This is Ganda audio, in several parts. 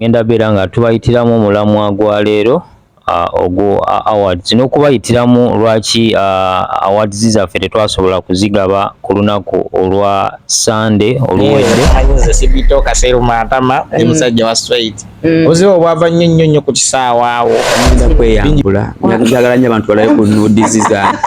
Ngenda beera nga tubayitiramu omulamwa gwa leero ogwo awards n'okubayitiramu lwaki awards zaffe tetwasobola kuzigaba ku lunaku olwa Sunday oluwedde. Sibito kaseeru matama ne musajja wa straight oziba obwava nnyo ku kisaawa awo Ngenda Kweyambula njagala nnyo abantu balabe ku Nudes Zange.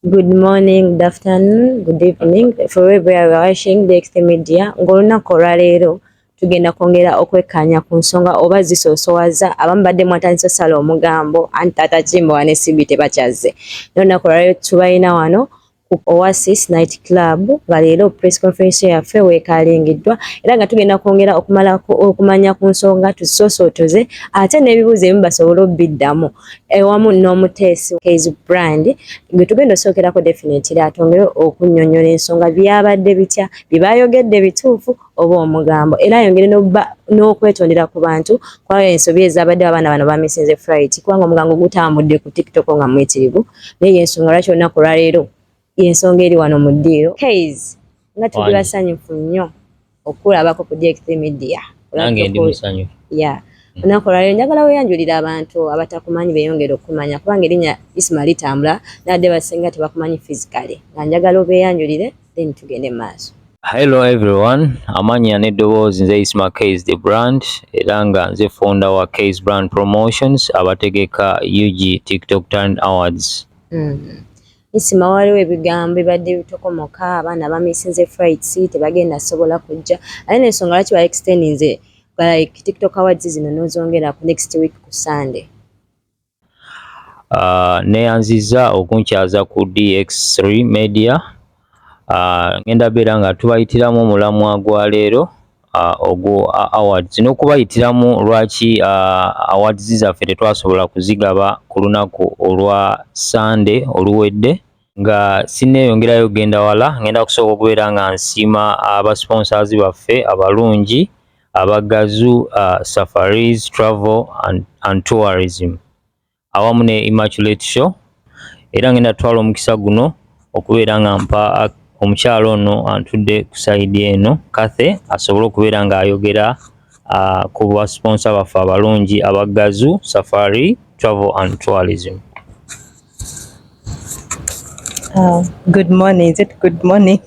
Good morning, good afternoon, good evening. For wherever you are watching the XT Media, ng'olunaku olwaleero tugenda kwongera okwekkaanya ku nsonga oba zisoosowaza abamu badde mwatandise osala omugambo anti Taata Kimbowa ne Sibi tebakyazze. N'olunaku olwaleero tubayina wano ku Oasis Night Club nga leero press conference yaffe weekalingiddwa era nga tugenda kwongera okumanya ku nsonga tuzisoosotoze ate n'ebibuuzo ebimu basobole obbiddamu ewamu n'omuteesi Case Brand gwe tugenda osookerako definitely atongere okunnyonnyola ensonga byabadde bitya byebayogedde bituufu oba omugambo era ayongere n'okwetondera ku bantu kwayo ensobi ezabadde abaana bano bamisinze flight kubanga omugango gutambudde ku TikTok nga mwitirivu naye ensonga lwaki olunaku olwaleero yensonga eri wano mu ddiiro. Case nga tuli basanyufu nnyo okulabako ku DXT Media. Nange ndi musanyufu. Yeah. Olunaku olwaleero njagala weeyanjulira abantu abatakumanyi beeyongere okumanya kubanga erinnya isima litambula nadde basinga tebakumanyi physically. Nga njagala obeeyanjulire then tugende maaso. Hello everyone, amanya n'eddoboozi nze Isma Case the Brand era nga nze founder wa Case Brand Promotions abategeka UG TikTok Talent Awards. Isima waliwo ebigambo bibadde bitokomoka abaana bamisinze flights tebagenda sobola kujja ate n'ensonga lwaki ba extendinze like TikTok Awards zino n'ozongera ku next week ku Sunday. Neyanziza okunkyaza ku DX3 Media. Ngenda beera nga tubayitiramu omulamwa gwa leero ogwo awards n'okubayitiramu lwaki awards zaffe tetwasobola kuzigaba ku lunaku olwa Sunday oluwedde nga sinneeyongerayo genda wala ngenda kusooka okubeera nga nsiima abasponsors baffe abalungi abagazu Safaris Travel and Tourism awamu ne Immaculate Show era ngenda twala omukisa guno okubeera nga mpa omukyalo ono antudde ku sayidi eno Kathe asobole okubeera ng'ayogera ku basponsa baffe abalungi abagazu Safari Travel and Tourism. Good morning. Is it good morning?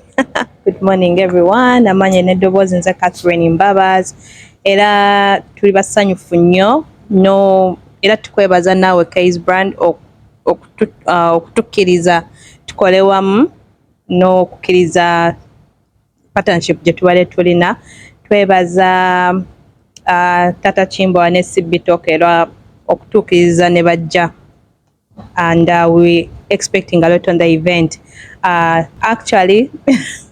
Good morning everyone. Amanye n'eddoboozi nze Catherine Mbabas era tuli basanyufu nnyo no era tukwebaza naawe Case Brand okutukkiriza tukole wamu n'okukkiriza partnership gye tubale tulina twebaza Taata Kimbowa ne Sibi era okutuukiriza ne bajja and we expecting a lot on the event. Actually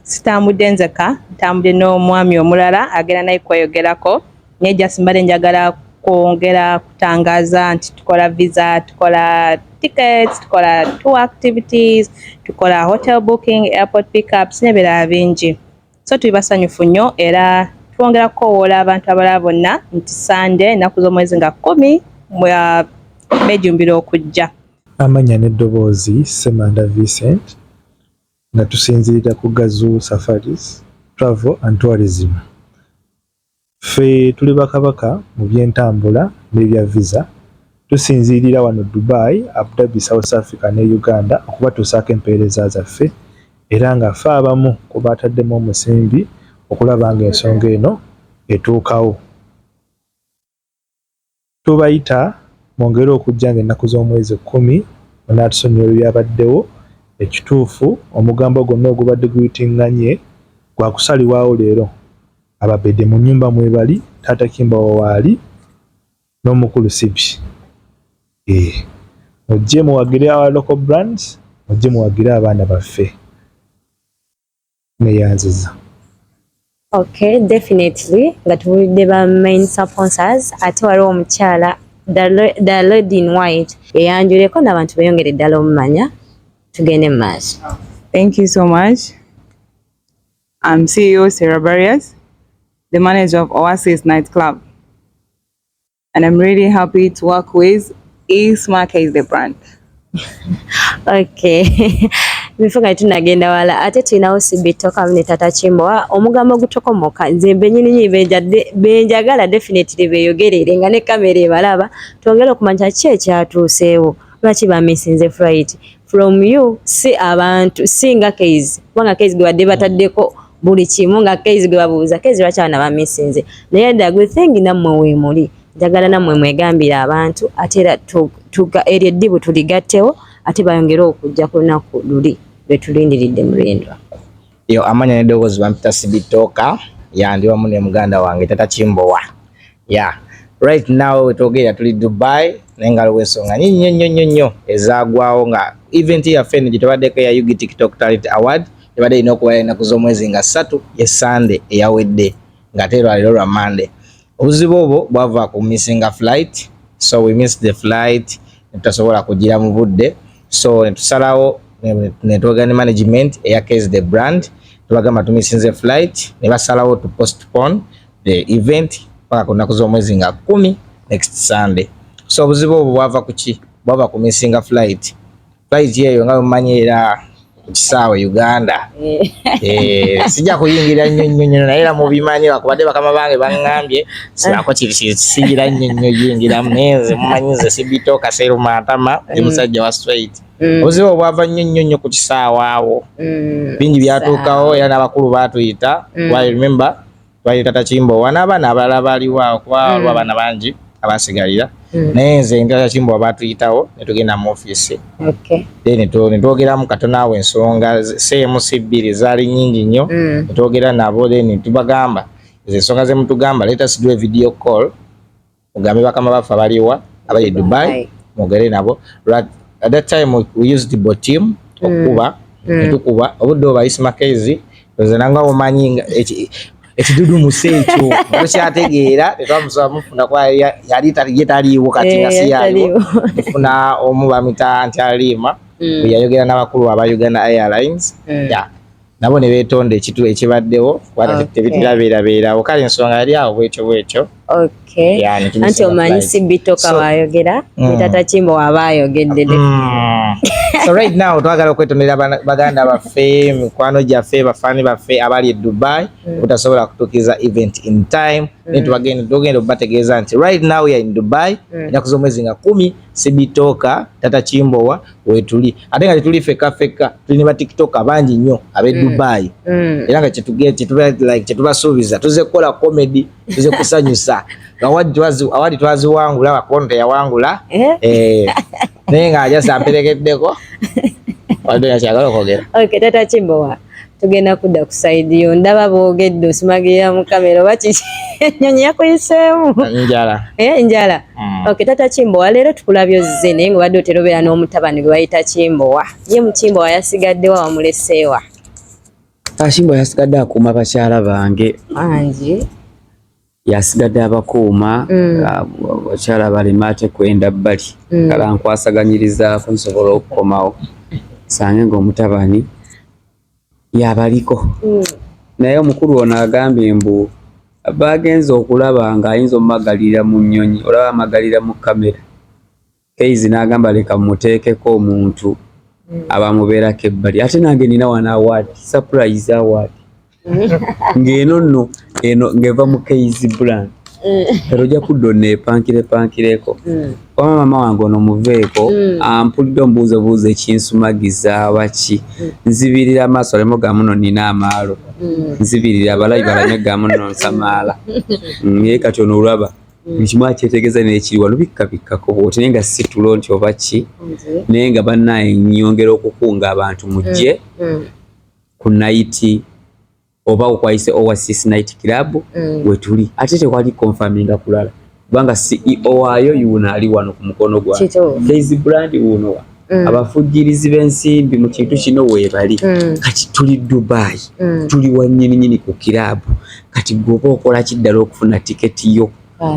sitambudde nzeka ntambudde n'omwami omulala agenda naye kweyogerako naye just mbadde njagala kwongera kutangaza nti tukola visa tukola tickets tukola tour activities tukola hotel booking airport pickups n'ebirala bingi so tuli basanyufu nnyo era twongera kukowoola abantu abalala bonna nti Sunday ennaku z'omwezi nga 10 beejumbira okujja. Amanya n'eddoboozi Semanda Vincent nga tusinziirira ku Gazu Safaris Travel and Tourism. Ffe tuli bakabaka mu by'entambula n'ebya visa tusinziirira wano Dubai, Abu Dhabi, South Africa ne Uganda okubatuusaako empeereza zaffe era nga ffe abamu ku baataddemu omusimbi okulaba ng'ensonga eno etuukawo. Tubayita mwongere okujja ng'ennaku z'omwezi 10 onaatusonyiwa byabaddewo ekituufu omugambo gwonna ogubadde guyitiŋŋanye gwa kusalibwawo leero ababedde mu nnyumba mwebali Taata Kimbowa waali n'omukulu Sibi. Mujje muwagire our local brands, mujje muwagire abaana baffe. Neyanziza. Okay, definitely nga tuwulidde ba main sponsors ate waliwo omukyala the lady in white eyanjuleko n'abantu beeyongere ddala omumanya tugende mu maaso. Thank you so much. I'm CEO Sarah Barriers, the manager of Oasis Night Club. And I'm really happy to work with Isma Case the Brand. Okay. bifunga tunagenda wala ate tulinawo sibitoka ne Taata Kimbowa omugambo gutokomoka nze benyini benjagala definitely beyogerere nga ne kamera ebalaba twongera okumanya kye kyatuuseewo lwaki bamisinze flight from you si abantu singa case kubanga case gwe badde bataddeko buli kimu nga case gwe babuuza case lwaki abana bamisinze naye the good thing nammwe weemuli njagala nammwe mwegambira abantu ate era tuga eryo eddibu tuligattewo ate bayongera okujja ku lunaku luli lwe tulindiridde mulindwa yo amanya nedowoozi bampita sibitoka ndi wamu ne muganda wange Taata Kimbowa right now wetwogera tuli Dubai naye nga lwensonga nnyo ezaagwawo nga event yaffe ne gyetubaddeko ya Yugi TikTok Talent Award ebadde erina okuba ennaku z'omwezi nga 3 ye Sunday eyawedde ng'ate lwaliro lwa Monday. Obuzibu obwo bwava ku missing flight, so we missed the flight netutasobola kugira mu budde, so netusalawo netwogera management eya Case the brand tubagamba tumissinze flight ne basalawo to postpone the event paka ku nnaku z'omwezi nga 10 next Sunday. So obuzibu obwo bwava ku ki? Bwava ku missing flight yeyo nga mumanyira kisaawe Uganda sijja kuyingira nnyo naye era mubimanyi bakubadde bakama bange bangambye sirako kisigira nnyo yingira mneze mumanyize sibitoka seruma atama musajja wa straight obuzibu bwava nnyo ku kisaawe awo bingi byatuukawo era n'abakulu batuyita I remember twali Taata Kimbowa n'abaana abalala baliwo kwa abana bangi abasigalira naye nze Taata Kimbowa batuyitawo ne tugenda mu office then netwogeramu katonawo ensonga CMC2 zaali nyingi nnyo netwogera nabo then tubagamba ensonga ze mutugamba let us do a video call mugambe bakama bafa baliwa abali Dubai mwogere nabo. At that time we used the botim okuba netukuba obudde obayisi makezi ozenanga omanyi ekidudu museekyo bakyategeera tetwamusaba mufuna kwa yali taliwo kati nga siyayo mufuna omu bamita Ntyalima yayogera n'abakulu aba Uganda Airlines nabo ne beetonda ekitu ekibaddewo kwata tebitiraberabeerawo kale ensonga yali awo bwekyo anti omanyi sibitoka bayogera Taata Kimbowa abayogedde so right now twagala okwetondera baganda baffe mikwano gyaffe bafaani baffe abali e Dubai kutasobola kutuukiza event in time tugenda obategeeza nti right now we are in Dubai ennaku z'omwezi nga 10 sibitoka Taata Kimbowa wetuli ate nga tetuli feka tulina ba TikTok bangi nnyo ab'e Dubai era nga kyetubasuubiza tuze kukola comedy tuze kusanyusa awadi twaziwangula wakonte yawangula naye nga ajasa mperekeddeko wadde kyagala okwogera Taata Kimbowa tugenda kudda ku side yo ndaba boogedde osimagirira mu kamera oba kiki ennyonyi yakuyiseemu njala Taata Kimbowa leero tukulabye ozze naye nga obadde oterobera n'omutabani gwe bayita Kimbowa ye mu Kimbowa yasigaddewo wamuleseewa Taata Kimbowa yasigadde akuuma bakyala bange yasigadde abakuuma abakyala balema ate kwenda bbali kala nkwasaganyirizaako nsobola okukomawo sange ng'omutabani yabaliko naye omukulu ono agambye mbu bagenze okulaba ng'ayinza omumagalira mu nnyonyi olaba amagalira mu kamera Keizi n'agamba leka muteekeko omuntu abamubeerako ebbali ate nange nina wana award surprise award ng'eno nno ng'eva mu Keizi brand pero ojja kudda onneepankireko wama maama wange ono muveeko ampulidde omubuuzobuuzo ekinsumagiza baki nzibirira amaaso alemo gamuno nina amaalo nzibirira abalabi balame gamuno nsamaala naye kati ono olaba kimu akyetegeeza neekiri wano bikkabikkako bwoti naye nga situlo nti oba ki naye nga bannaye nnyongera okukunga abantu mujje ku nayiti oba okwayise Oasis Night Club wetuli ate tekwali confirminga kulala kubanga CEO waayo yuno ali wano ku mukono gwa Keizi brand wuno abafujirizi b'ensimbi mu kintu kino weebali kati tuli Dubai tuli wannyininyini ku kirabu kati gwoba okola kiddala okufuna tiketi yo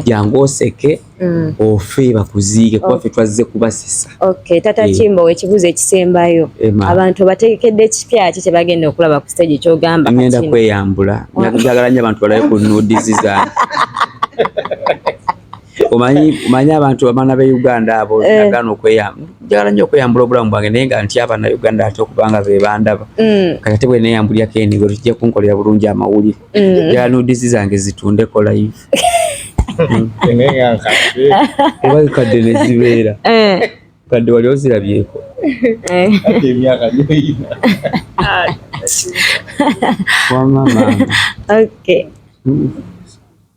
jangu oseke ofe bakuziike kuba ffe twazze kubasesa Taata Kimbowa ekibuuzo ekisembayo abantu bategekedde ekipya ki kyebagenda okulaba ku stage kyogamba ngenda kweyambula njagala nnyo abantu balabe ku Nudes zange omanyi abantu abaana b'e Uganda abo nagana okweyambula njagala nnyo okweyambula obulamu bwange naye nga nti aba na Uganda ate okubanga be bandaba kati ate bwe neeyambulyako enigo tujja kunkolera bulungi amawulire njagala Nudes zange zitundeko live oba kadde ne zibeera kadde wali ozirabyeko ate emyaka gyoyina wamama. Okay.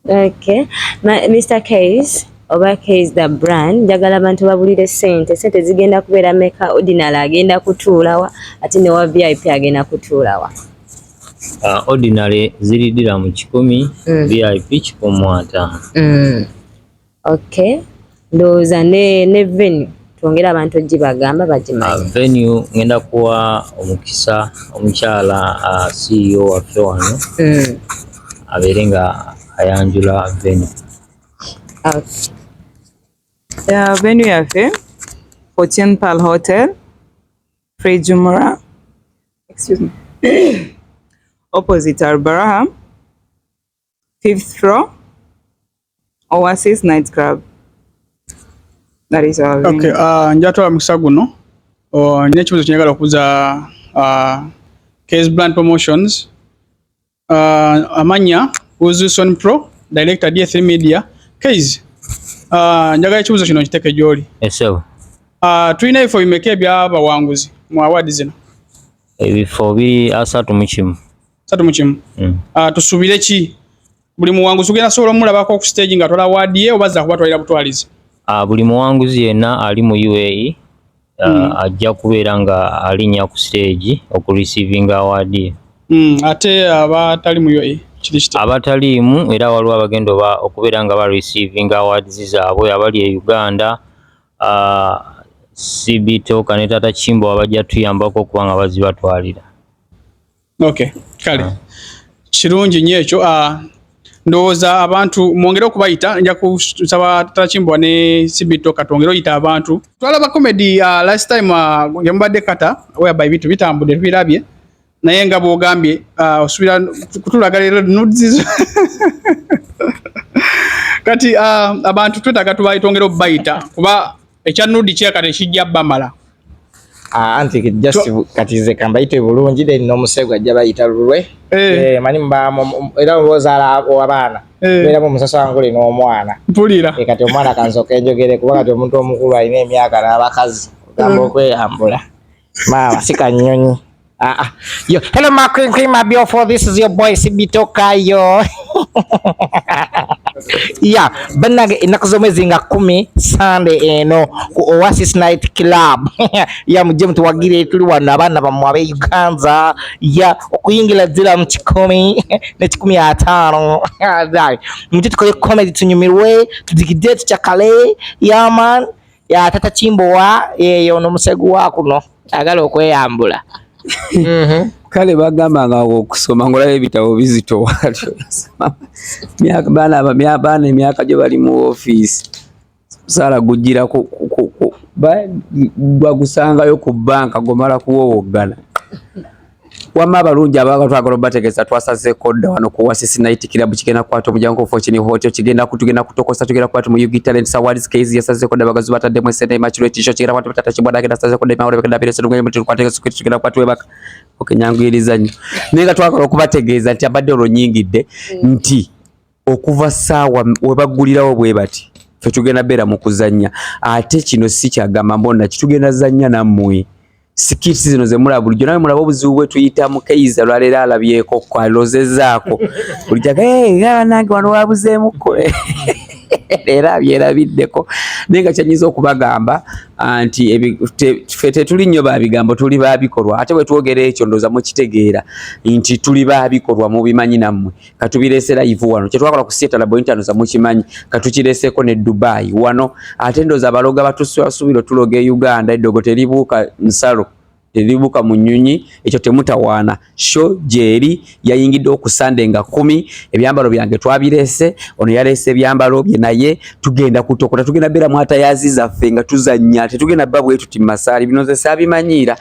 Okay. Mr. Case, oba Case the brand, njagala abantu babulire sente zigenda kubeera meka ordinary agenda kutuulawa ate ne wa VIP agenda kutuulawa. Ordinary ziridira mu 10, VIP 15. Okay. Ndowooza ne venue twongera abantu ogibagamba bagimanyi. Venue ngenda kuwa omukisa omukyala CEO waffe wano abeere nga ayanjula venue. Venue yaffe 14 Pearl Hotel, Free Jumura, excuse me, opposite Albaraha, 5th floor, Oasis Night Club. That is our venue. Okay, njatwala mukisa guno n'ekibuzo kyenyagala okubuuza Case Brand Promotions. Amanya Wilson Pro, Director D3 Media. Case, njagala ekibuzo kino kiteke gy'oli. Eso. Tulina ebifo bimeka ebyabawanguzi mu award zino? Ebifo biri 3 mu kimu. 3 mu kimu. Tusuubire ki? Buli muwanguzi ogenda sobola omulabako ku stage nga tola award ye oba za kubatwalira butwalizi? Buli muwanguzi yenna ali mu UAE ajja kubeera nga alinnya ku stage okureceiving award ye. Ate abatali mu UAE abataliimu era waliwo abagenda okubeera nga ba receiving awards zaabwe abali e Uganda Sibitoka ne Taata Kimbowa bajja tuyambako okuba nga bazibatwalira. Okay, kale kirungi nnyo ekyo. Ndowooza abantu mwongere okubayita, nja kusaba Taata Kimbowa ne Sibitoka twongere oyita abantu. Twalaba comedy last time nge mubadde kata whereby bintu bitambudde tubirabye naye nga bw'ogambye osubira kutulaga leero Nudes kati abantu twetaaga tubayitongera okubayita kuba ekya Nudes kyekati kijja bamala. Anti just kati ze kambayite bulungi then n'omusego ajja bayita lulwe mani mbamu era olwozaala abaana era mu musasa wangule n'omwana mpulira kati omwana kansoka enjogere kuba kati omuntu omukulu alina emyaka n'abakazi ogamba okweyambula mama sikanyonyi. Yo, hello my queen, my beautiful. This is your boy Sibitoka yo. Yeah, banage inakuzomezi nga 10 Sunday eno ku Oasis Night Club. Ya muje mtuwagire tuli wana abana bamwabe Uganda. Ya okuyingira zira mu 10 ne 15. Dai. Muje tukole comedy tunyumirwe, tudikide tuchakale. Ya man, ya Taata Kimbowa yo no musegu wako no. Agala okweyambula. Kale bagamba nga okusoma ngolabe ebitabo bizito watyo myaka bana emyaka gyo bali mu office sala gujira bagusangayo ku banka gomala kuwowogana wama balungi abaga twagala bategeza twasaze kodda wano ku Oasis Night Club kigenda kwata omujjango fortune hotel kigenda kutokosa tugenda kwata mu UG Talent Awards Case yasaze kodda bagazi batadde mu sente matchlo t-shirt kigenda kwata Taata Kimbowa agenda saze kodda mawole kugenda bere sedunga mutu kwata security kigenda kwata webaka okenyangiriza nnyo nenga twagala okubategeeza nti abadde olonyingidde nti okuva saawa webagulirawo bwe bati fe tugenda bera mu kuzannya ate kino si kyagamba mbona kitugenda zannya nammwe skits zino ze mulaba bulijjo nawe mulaba obuzibu bwe tuyita mu Kaiza lwalera alabyeko kwalozezaako bulijjaga nange wano wabuzeemukko era byerabiddeko naye nga kyanyiza okubagamba nti ffe tetuli nnyo babigambo tuli babikolwa ate bwe twogera ekyo ndooza mukitegeera nti tuli babikolwa mubimanyi nammwe katubireese live wano kyetwakola ku Theatre Labo Internet mukimanyi katukireeseeko ne Dubai wano ate ndooza abaloga batusubira tuloga e Uganda eddogo teribuuka nsalo teribuuka mu nnyonyi ekyo temutawaana show gyeri yayingidde okusande nga 10 ebyambalo byange twabireese ono yaleese ebyambalo bye naye tugenda kutokota tugenda bera mwata yaziza ffe nga tuzannya tetugenda babu wetu timasaali bino ze sabimanyiira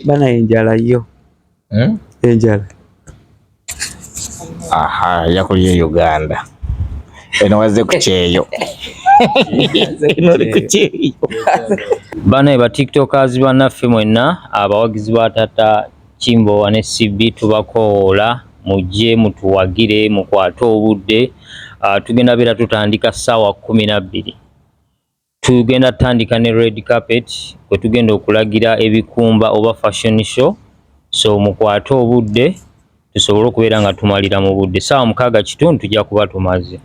bana enjala yo enjala yakuli Uganda eno waze ku kyeyo eno oli ku kyeyo bana ba tiktokers bannaffe mwenna abawagizi ba Taata Kimbowa ne CB tubakoola mujje mutuwagire mukwate obudde. Tugenda beera tutandika ssaawa 12. Tugenda tutandika ne red carpet kwe tugenda okulagira ebikumba oba fashion show, so mukwate obudde tusobole okubeera nga tumalira mu budde. Ssaawa 6:30 tujja kuba tumaze.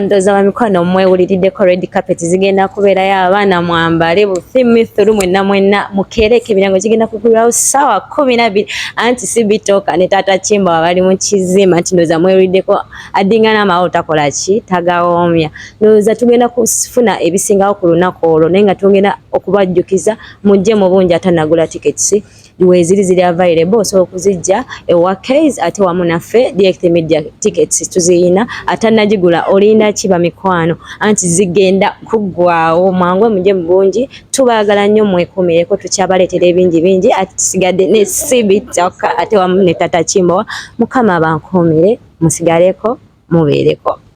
Ndoza wa mikono mwewuliriddeko red carpet zigenda kubeerayo abaana mwambale buthimithulu mwenna mukereke ebirango zigenda kugulirawo ssaawa 12 anti sibitoka ne Taata Kimbowa bali mu kizima nti ndoza mwewuliddeko addingana amawo takola ki tagawoomya. Ndoza tugenda kufuna ebisingawo ku lunaku olwo naye nga tugenda okubajjukiza mujje mu bungi atanagula tickets ziri available so okuzijja ewa case ate wamu naffe direct media tickets tuziyina atanagigula olinda kiba mikwano anti zigenda kuggwawo mwangu mujje mu bungi tubaagala nnyo mwekumireko tukyabaleetera ebingi ati tusigadde ne sibitoka ate wamu ne Taata Kimbowa mukama bankuumire musigaleko mubeereko.